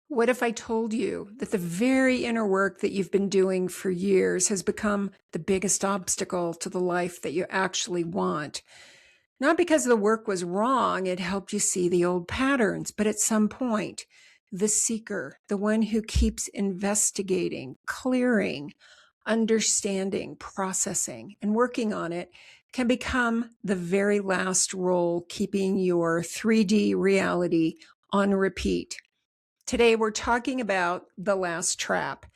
What if I told you that the very inner work that you've been doing for years has become the biggest obstacle to the life that you actually want? Not because the work was wrong, it helped you see the old patterns, but at some point, the seeker, the one who keeps investigating, clearing, understanding, processing, and working on it, can become the very last role keeping your 3D reality on repeat. Today, we're talking about the last trap.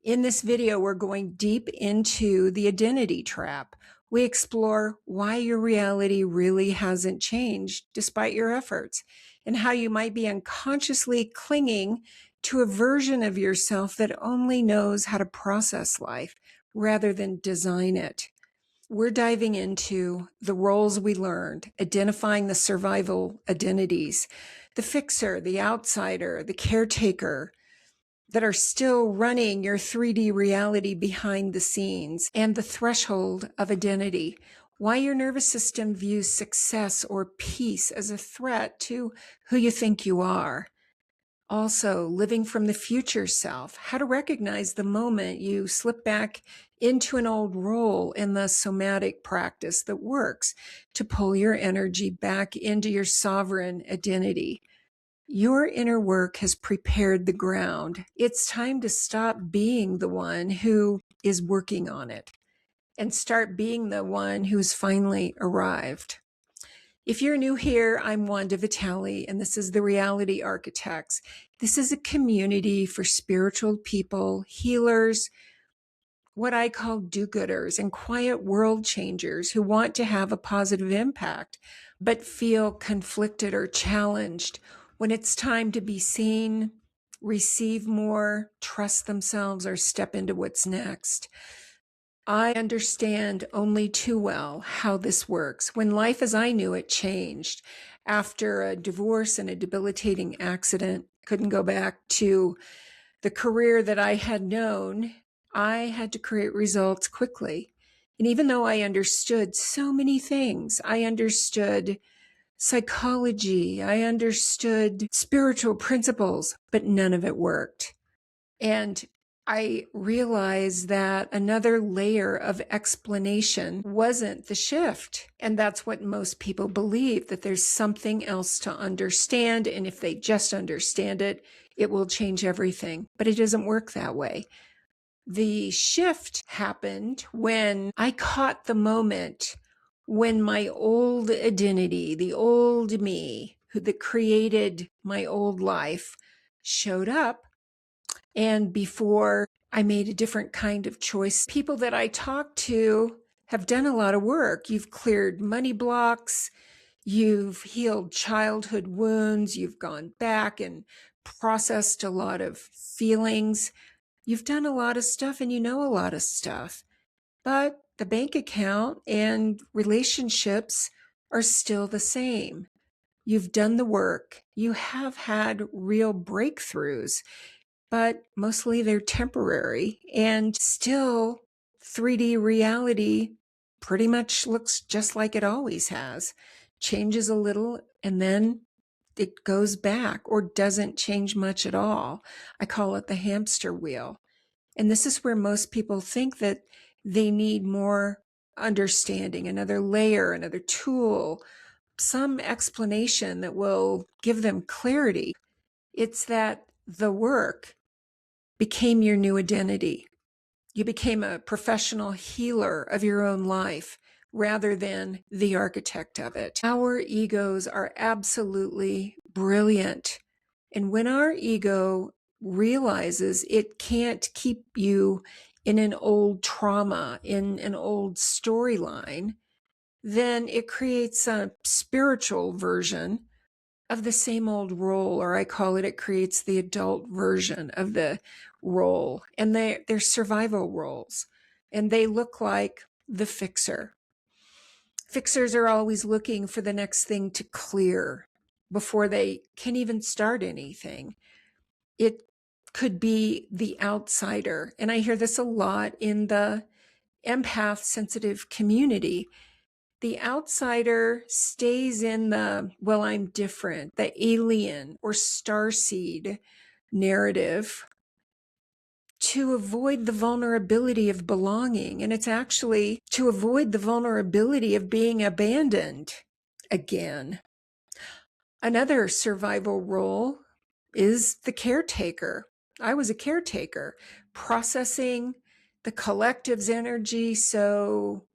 In this video, we're going deep into the identity trap. We explore why your reality really hasn't changed despite your efforts, and how you might be unconsciously clinging to a version of yourself that only knows how to process life rather than design it. We're diving into the roles we learned, identifying the survival identities, the fixer, the outsider, the caretaker, that are still running your 3D reality behind the scenes, and the threshold of identity. Why your nervous system views success or peace as a threat to who you think you are. Also, living from the future self, how to recognize the moment you slip back into an old role in the somatic practice that works to pull your energy back into your sovereign identity. Your inner work has prepared the ground. It's time to stop being the one who is working on it and start being the one who's finally arrived. If you're new here, I'm Wanda Vitale, and this is the Reality Architects. This is a community for spiritual people, healers, what I call do-gooders, and quiet world changers who want to have a positive impact, but feel conflicted or challenged when it's time to be seen, receive more, trust themselves, or step into what's next. I understand only too well how this works. When life as I knew it changed after a divorce and a debilitating accident, couldn't go back to the career that I had known, I had to create results quickly. And even though I understood so many things, I understood psychology, I understood spiritual principles, but none of it worked. And I realized that another layer of explanation wasn't the shift. And that's what most people believe, that there's something else to understand. And if they just understand it, it will change everything. But it doesn't work that way. The shift happened when I caught the moment when my old identity, the old me, that created my old life, showed up. And before I made a different kind of choice, people that I talk to have done a lot of work. You've cleared money blocks, you've healed childhood wounds, you've gone back and processed a lot of feelings. You've done a lot of stuff and you know a lot of stuff. But the bank account and relationships are still the same. You've done the work. You have had real breakthroughs, but mostly they're temporary, and still 3D reality pretty much looks just like it always has. Changes a little and then it goes back or doesn't change much at all. I call it the hamster wheel. And this is where most people think that they need more understanding, another layer, another tool, some explanation that will give them clarity. It's that the work became your new identity. You became a professional healer of your own life rather than the architect of it. Our egos are absolutely brilliant. And when our ego realizes it can't keep you in an old trauma, in an old storyline, then it creates a spiritual version of the same old role, or I call it, it creates the adult version of the role. And they're survival roles. And they look like the fixer. Fixers are always looking for the next thing to clear before they can even start anything. It could be the outsider. And I hear this a lot in the empath sensitive community. The outsider stays in the, well, I'm different, the alien or starseed, narrative to avoid the vulnerability of belonging. And it's actually to avoid the vulnerability of being abandoned again. Another survival role is the caretaker. I was a caretaker, processing the collective's energy so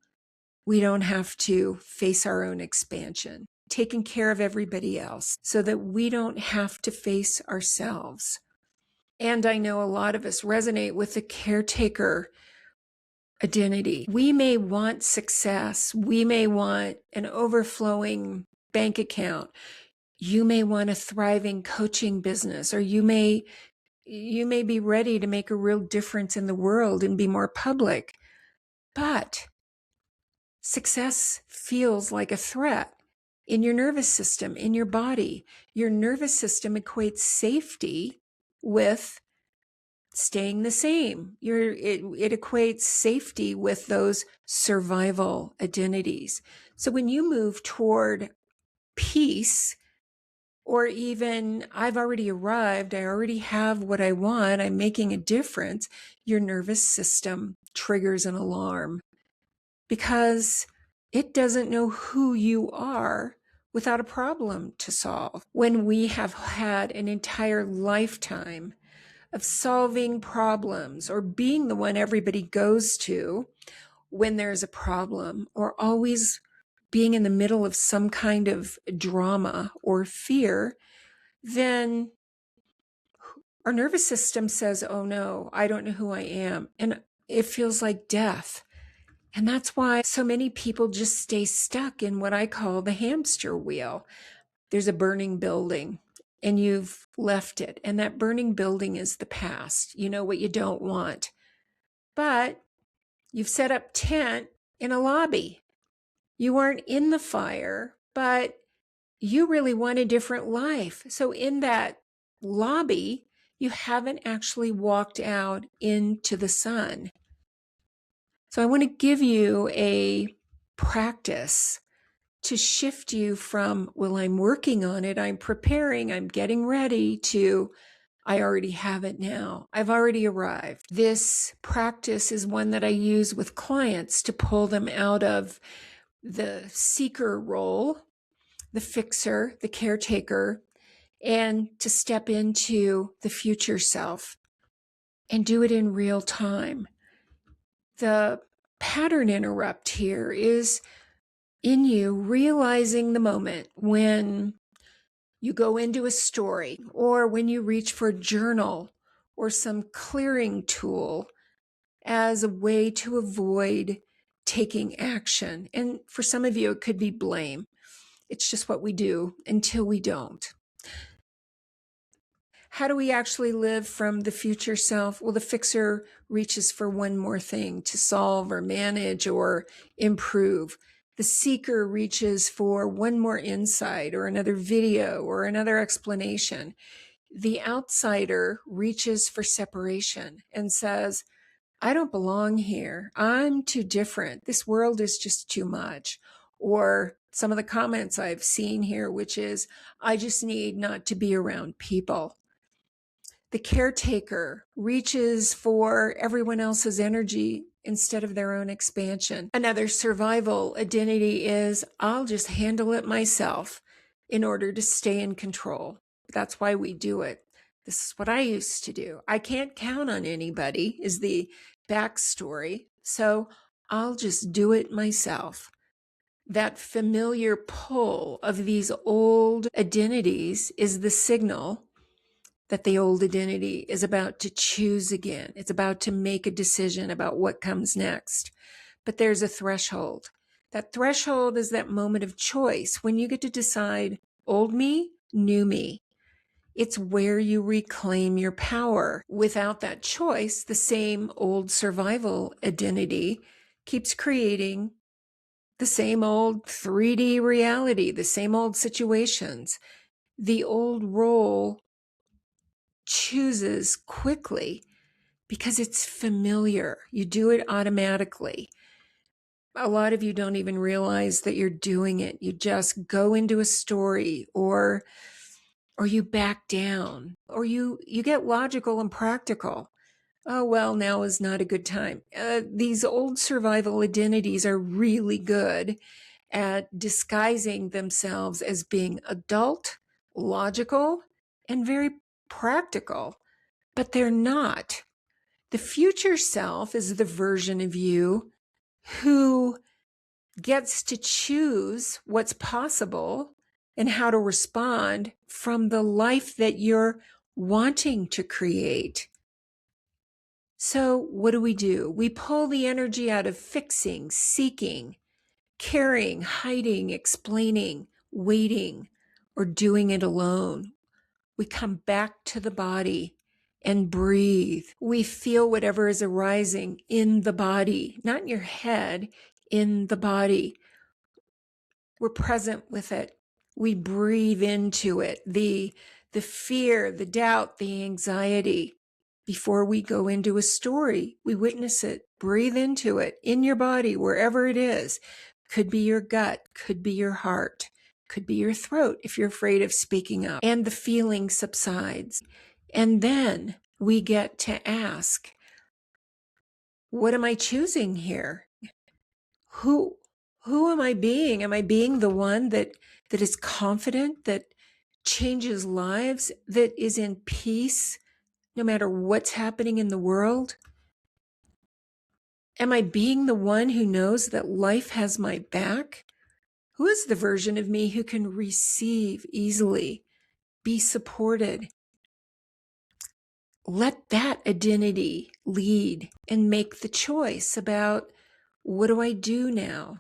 we don't have to face our own expansion, taking care of everybody else so that we don't have to face ourselves. And I know a lot of us resonate with the caretaker identity. We may want success. We may want an overflowing bank account. You may want a thriving coaching business, or you may be ready to make a real difference in the world and be more public. But success feels like a threat in your nervous system, in your body. Your nervous system equates safety with staying the same. It equates safety with those survival identities. So when you move toward peace, or even I've already arrived, I already have what I want, I'm making a difference, your nervous system triggers an alarm because it doesn't know who you are without a problem to solve. When we have had an entire lifetime of solving problems or being the one everybody goes to when there's a problem, or always being in the middle of some kind of drama or fear, then our nervous system says, oh no, I don't know who I am. And it feels like death. And that's why so many people just stay stuck in what I call the hamster wheel. There's a burning building and you've left it. And that burning building is the past. You know what you don't want. But you've set up tent in a lobby. You aren't in the fire, but you really want a different life. So in that lobby, you haven't actually walked out into the sun. So I want to give you a practice to shift you from, well, I'm working on it, I'm preparing, I'm getting ready, to I already have it now. I've already arrived. This practice is one that I use with clients to pull them out of the seeker role, the fixer, the caretaker, and to step into the future self and do it in real time. The pattern interrupt here is in you realizing the moment when you go into a story, or when you reach for a journal or some clearing tool as a way to avoid taking action. And for some of you, it could be blame. It's just what we do until we don't. How do we actually live from the future self? Well, the fixer reaches for one more thing to solve or manage or improve. The seeker reaches for one more insight or another video or another explanation. The outsider reaches for separation and says, I don't belong here. I'm too different. This world is just too much. Or some of the comments I've seen here, which is, I just need not to be around people. The caretaker reaches for everyone else's energy instead of their own expansion. Another survival identity is, I'll just handle it myself in order to stay in control. That's why we do it. This is what I used to do. I can't count on anybody, is the backstory. So I'll just do it myself. That familiar pull of these old identities is the signal that the old identity is about to choose again. It's about to make a decision about what comes next. But there's a threshold. That threshold is that moment of choice when you get to decide, old me, new me. It's where you reclaim your power. Without that choice, the same old survival identity keeps creating the same old 3D reality, the same old situations. The old role chooses quickly because it's familiar. You do it automatically. A lot of you don't even realize that you're doing it. You just go into a story or or you back down, or you get logical and practical. Oh, well, now is not a good time. These old survival identities are really good at disguising themselves as being adult, logical, and very practical, but they're not. The future self is the version of you who gets to choose what's possible and how to respond from the life that you're wanting to create. So what do? We pull the energy out of fixing, seeking, caring, hiding, explaining, waiting, or doing it alone. We come back to the body and breathe. We feel whatever is arising in the body, not in your head, in the body. We're present with it. We breathe into it. The fear, the doubt, the anxiety. Before we go into a story, we witness it, breathe into it in your body, wherever it is. Could be your gut, could be your heart, could be your throat if you're afraid of speaking up. And the feeling subsides. And then we get to ask, what am I choosing here? Who am I being? Am I being the one that is confident, that changes lives, that is in peace no matter what's happening in the world? Am I being the one who knows that life has my back? Who is the version of me who can receive easily, be supported? Let that identity lead and make the choice about, what do I do now?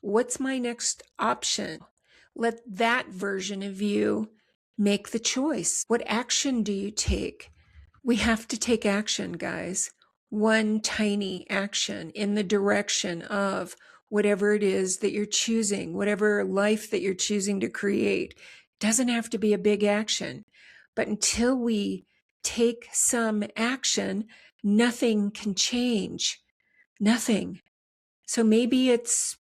What's my next option? Let that version of you make the choice. What action do you take? We have to take action, guys. One tiny action in the direction of whatever it is that you're choosing, whatever life that you're choosing to create. Doesn't have to be a big action. But until we take some action, nothing can change. Nothing. So maybe it's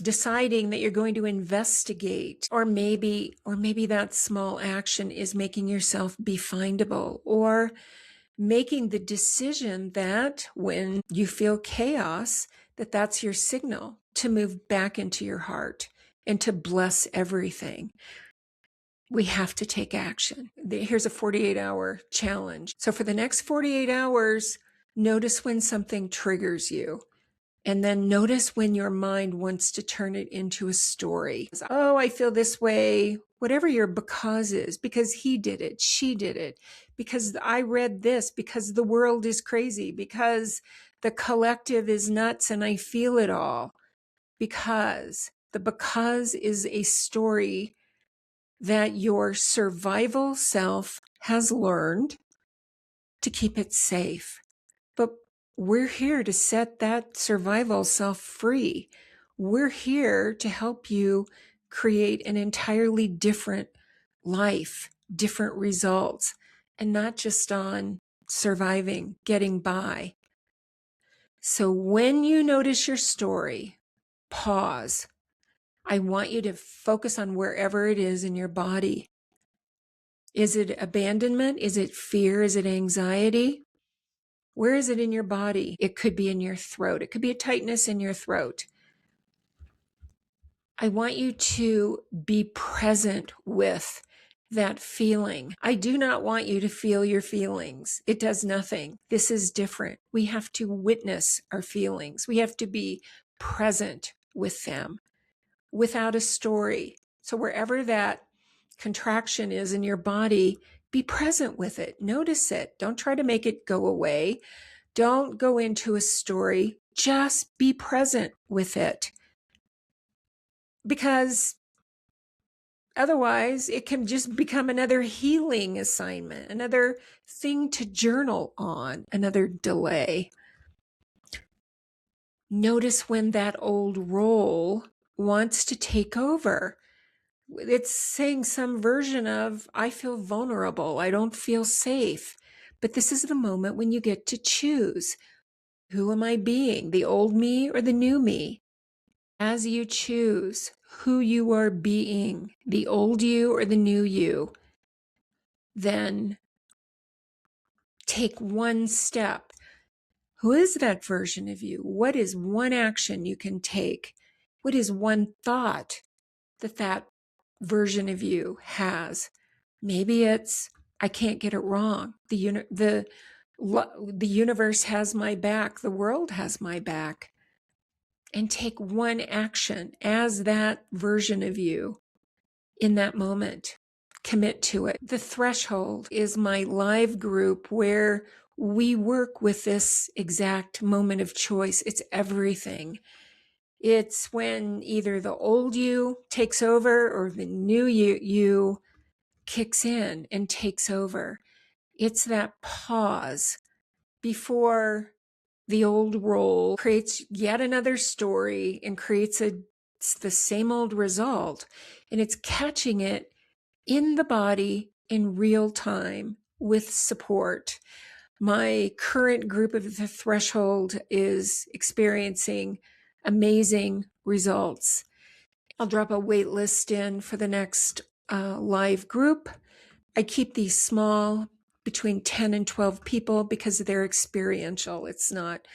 deciding that you're going to investigate, or maybe that small action is making yourself be findable, or making the decision that when you feel chaos, that's your signal to move back into your heart and to bless everything. We have to take action. Here's a 48-hour challenge. So for the next 48 hours, notice when something triggers you. And then notice when your mind wants to turn it into a story. Oh, I feel this way. Whatever your because is, because he did it, she did it, because I read this, because the world is crazy, because the collective is nuts and I feel it all. Because is a story that your survival self has learned to keep it safe. But we're here to set that survival self free. We're here to help you create an entirely different life, different results, and not just on surviving, getting by. So when you notice your story, pause. I want you to focus on wherever it is in your body. Is it abandonment? Is it fear? Is it anxiety? Where is it in your body? It could be in your throat. It could be a tightness in your throat. I want you to be present with that feeling. I do not want you to feel your feelings. It does nothing. This is different. We have to witness our feelings. We have to be present with them without a story. So wherever that contraction is in your body, be present with it. Notice it. Don't try to make it go away. Don't go into a story. Just be present with it. Because otherwise, it can just become another healing assignment, another thing to journal on, another delay. Notice when that old role wants to take over. It's saying some version of, I feel vulnerable, I don't feel safe. But this is the moment when you get to choose. Who am I being, the old me or the new me? As you choose who you are being, the old you or the new you, then take one step. Who is that version of you? What is one action you can take? What is one thought that that version of you has? Maybe it's, I can't get it wrong. The universe has my back. The world has my back. And take one action as that version of you in that moment. Commit to it. The Threshold is my live group where we work with this exact moment of choice. It's everything. It's when either the old you takes over or the new you kicks in and takes over. It's that pause before the old role creates yet another story and creates the same old result. And it's catching it in the body in real time with support. My current group of the Threshold is experiencing amazing results. I'll drop a wait list in for the next live group. I keep these small, between 10 and 12 people, because they're experiential. It's not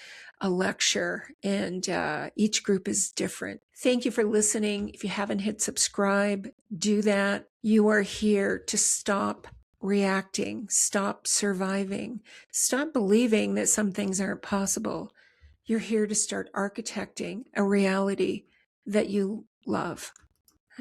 a lecture, and each group is different. Thank you for listening. If you haven't hit subscribe, do that. You are here to stop reacting, stop surviving, stop believing that some things aren't possible. You're here to start architecting a reality that you love.